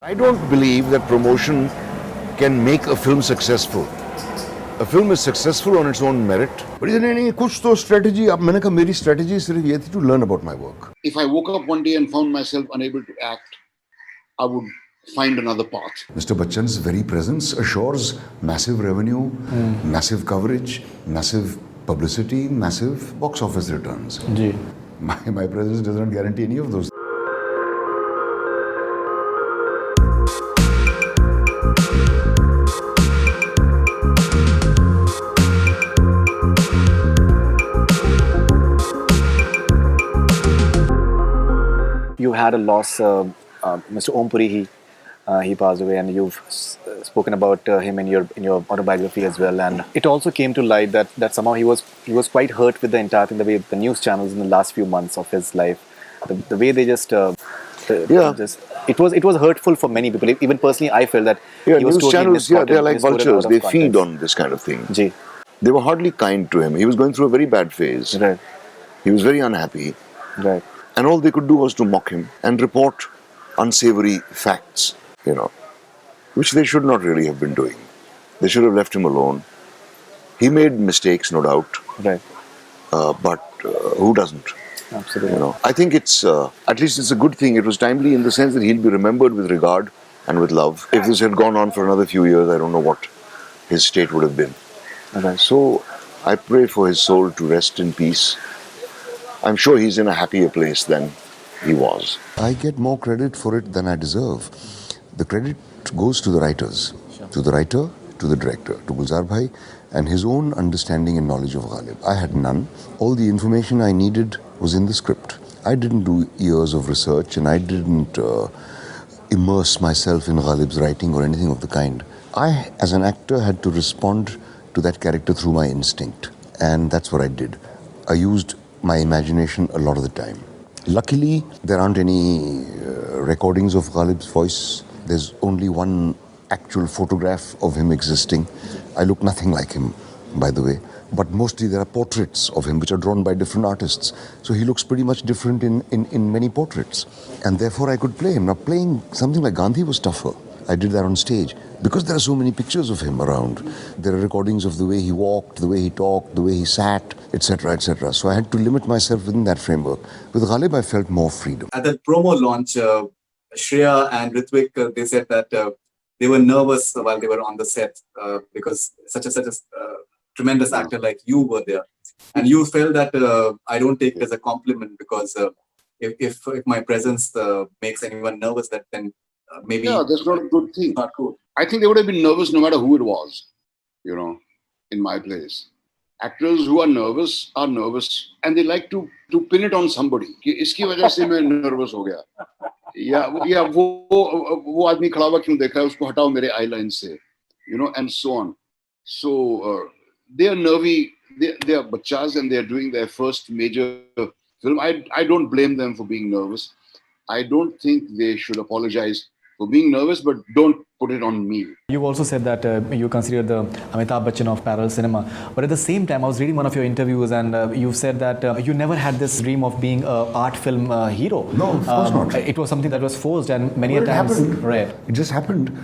I don't believe that promotion can make a film successful. A film is successful on its own merit. But नहीं कुछ तो strategy अब मैंने कहा मेरी strategy सिर्फ ये थी to learn about my work. If I woke up one day and found myself unable to act, I would find another path. Mr. Bachchan's very presence assures massive revenue, massive coverage, massive publicity, massive box office returns. Ji. My presence does not guarantee any of those. You had a loss, Mr. Om Puri. He passed away, and you've spoken about him in your autobiography as well. And it also came to light that somehow he was quite hurt with the entire thing, the way the news channels in the last few months of his life, the way they just it was hurtful for many people. Even personally, I felt that Yeah, he was news totally channels, they're like misquoted vultures. out of They feed context. on this kind of thing. Ji. They were hardly kind to him. He was going through a very bad phase. Right. He was very unhappy. Right. And all they could do was to mock him and report unsavory facts, which they should not really have been doing. They should have left him alone. He made mistakes, no doubt, Right. but who doesn't? Absolutely. I think at least it's a good thing. It was timely in the sense that he'll be remembered with regard and with love. If this had gone on for another few years, I don't know what his state would have been. Right. So I pray for his soul to rest in peace. I'm sure he's in a happier place than he was. I get more credit for it than I deserve. The credit goes to the writers, to the writer, to the director, to Gulzar Bhai, and his own understanding and knowledge of Ghalib. I had none. All the information I needed was in the script. I didn't do years of research, and I didn't immerse myself in Ghalib's writing or anything of the kind. I, as an actor, had to respond to that character through my instinct, and that's what I did. I used my imagination a lot of the time. Luckily, there aren't any recordings of Ghalib's voice. There's only one actual photograph of him existing. I look nothing like him, by the way. But mostly there are portraits of him which are drawn by different artists. So he looks pretty much different in many portraits. And therefore I could play him. Now playing something like Gandhi was tougher. I did that on stage. Because there are so many pictures of him around. There are recordings of the way he walked, the way he talked, the way he sat, etc., etc. So I had to limit myself within that framework. With Ghalib, I felt more freedom. At the promo launch, Shreya and Ritwik, they said that they were nervous while they were on the set because such a tremendous actor like you were there. And you felt that I don't take it as a compliment because if my presence makes anyone nervous, that then maybe... Yeah, that's not a good thing. Not cool. I think they would have been nervous no matter who it was, in my place. Actors who are nervous and they like to pin it on somebody. कि इसकी वजह से मैं nervous हो गया. या वो आदमी खड़ा हुआ क्यों देख रहा है उसको हटाओ मेरे आई लाइन से, and so on. So they are nervy. They are bachas and they are doing their first major film. I don't blame them for being nervous. I don't think they should apologize for being nervous, but don't put it on me. You also said that you consider the Amitabh Bachchan of parallel cinema. But at the same time, I was reading one of your interviews and you said that you never had this dream of being an art film hero. No, of course not. It was something that was forced and many Well, a times... it happened. Right. It just happened.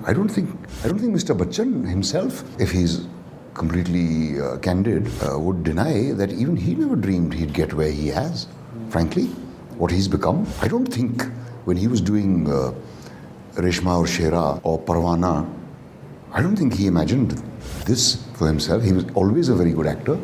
I don't think Mr. Bachchan himself, if he's completely candid, would deny that even he never dreamed he'd get where he has. Frankly, what he's become. I don't think when he was doing Reshma or Shera or Parwana, I don't think he imagined this for himself. He was always a very good actor.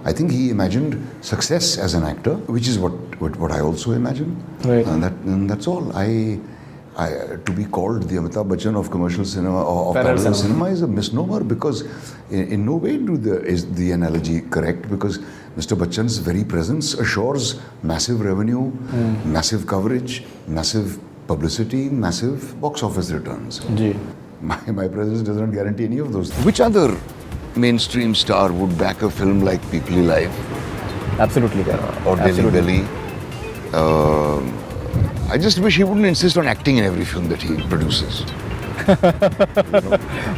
I think he imagined success as an actor, which is what I also imagine. Right. And that's all. To be called the Amitabh Bachchan of commercial cinema or of Parallel parallel cinema. cinema is a misnomer because in no way is the analogy correct because Mr. Bachchan's very presence assures massive revenue, massive coverage, massive publicity, massive box office returns. Ji. My presence does not guarantee any of those things. Which other mainstream star would back a film like People Alive Absolutely. or Delhi Absolutely. Belly? I just wish he wouldn't insist on acting in every film that he produces.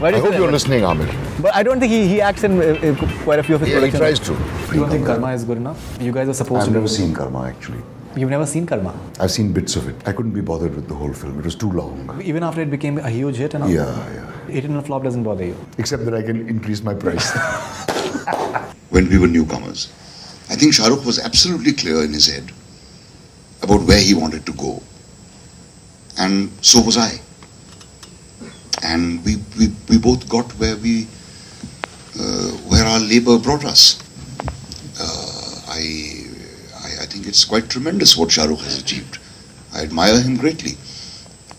Why do I you hope say you're that? listening, Amir. But I don't think he acts in quite a few of his Yeah, he productions. tries to. You don't think Karma is good enough? You guys are supposed I've to never do seen Karma actually. You've never seen Karma? I've seen bits of it. I couldn't be bothered with the whole film. It was too long. Even after it became a huge hit and all? Yeah. 18 on a flop doesn't bother you? Except that I can increase my price. When we were newcomers, I think Shah Rukh was absolutely clear in his head about where he wanted to go. And so was I. And we both got where our labor brought us. I think it's quite tremendous what Shah Rukh has achieved. I admire him greatly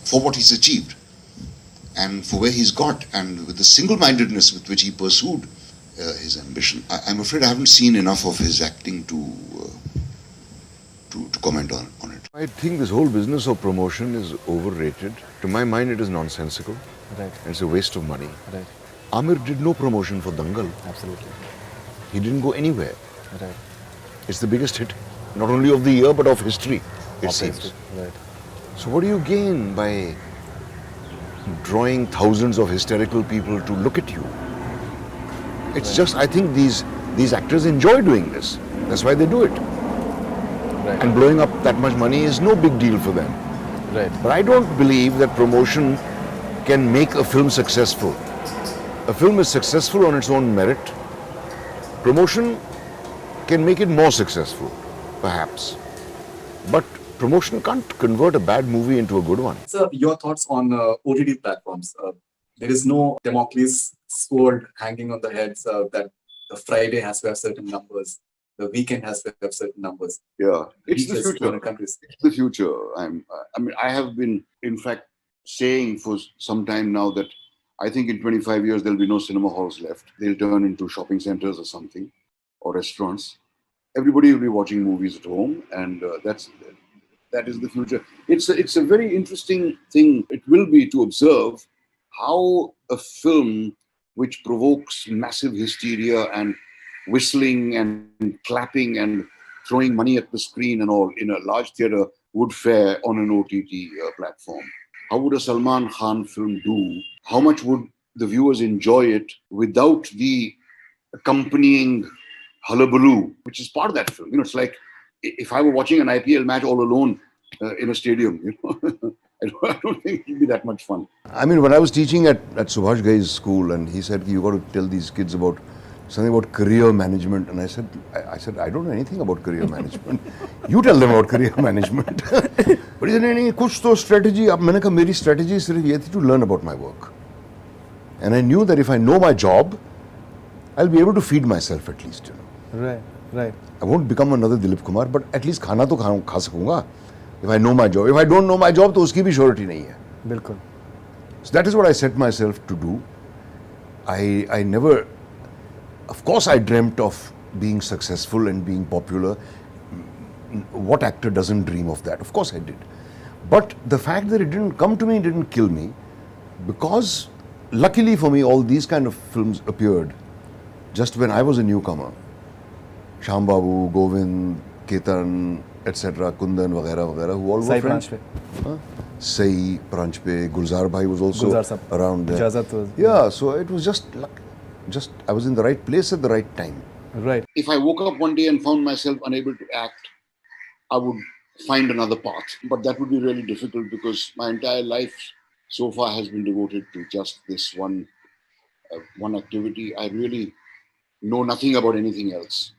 for what he's achieved and for where he's got, and with the single-mindedness with which he pursued his ambition. I'm afraid I haven't seen enough of his acting to comment on it. I think this whole business of promotion is overrated. To my mind, it is nonsensical. Right. And it's a waste of money. Right. Amir did no promotion for Dangal. Absolutely. He didn't go anywhere. Right. It's the biggest hit, not only of the year, but of history, it seems. Right. So what do you gain by drawing thousands of hysterical people to look at you? It's just, I think these actors enjoy doing this. That's why they do it. Right. And blowing up that much money is no big deal for them. Right. But I don't believe that promotion can make a film successful. A film is successful on its own merit. Promotion can make it more successful, perhaps. But promotion can't convert a bad movie into a good one. So, your thoughts on OTT platforms? There is no Damocles sword hanging on the heads that the Friday has to have certain numbers, the weekend has to have certain numbers. Yeah, it's the Reaches future. countries. It's the future. I have been, in fact, saying for some time now that I think in 25 years there'll be no cinema halls left. They'll turn into shopping centers or something, or restaurants. Everybody will be watching movies at home, and that is the future. It's a very interesting thing. It will be to observe how a film which provokes massive hysteria and whistling and clapping and throwing money at the screen and all in a large theater would fare on an OTT platform. How would a Salman Khan film do? How much would the viewers enjoy it without the accompanying hullabaloo, which is part of that film? You know, it's like if I were watching an IPL match all alone in a stadium, you know, I don't think it'd be that much fun. I mean, when I was teaching at Subhash Ghai's school, and he said, you got to tell these kids about something about career management. And I said, I don't know anything about career management. You tell them about career management. But he said, नहीं कुछ तो strategy. अब मैंने कहा मेरी strategy सिर्फ ये थी to learn about my work. And I knew that if I know my job, I'll be able to feed myself at least, you know. Right. Right. I won't become another Dilip Kumar, but at least खाना तो खा सकूँगा. If I know my job. If I don't know my job, तो उसकी भी surety नहीं है. बिल्कुल. So that is what I set myself to do. I never, of course I dreamt of being successful and being popular. What actor doesn't dream of that? Of course I did. But the fact that it didn't come to me didn't kill me, because luckily for me all these kind of films appeared just when I was a newcomer. Shyam Babu, Govind, Ketan, etc., Kundan, वगैरह, who all were Sai friends. Pranchpe. Sai Pranchpe, Gulzar Bhai was also Gulzar Sahab. around there. Ijazat was. Yeah, so it was just luck. Just I was in the right place at the right time. Right. If I woke up one day and found myself unable to act, I would find another path. But that would be really difficult because my entire life so far has been devoted to just this one activity. I really know nothing about anything else.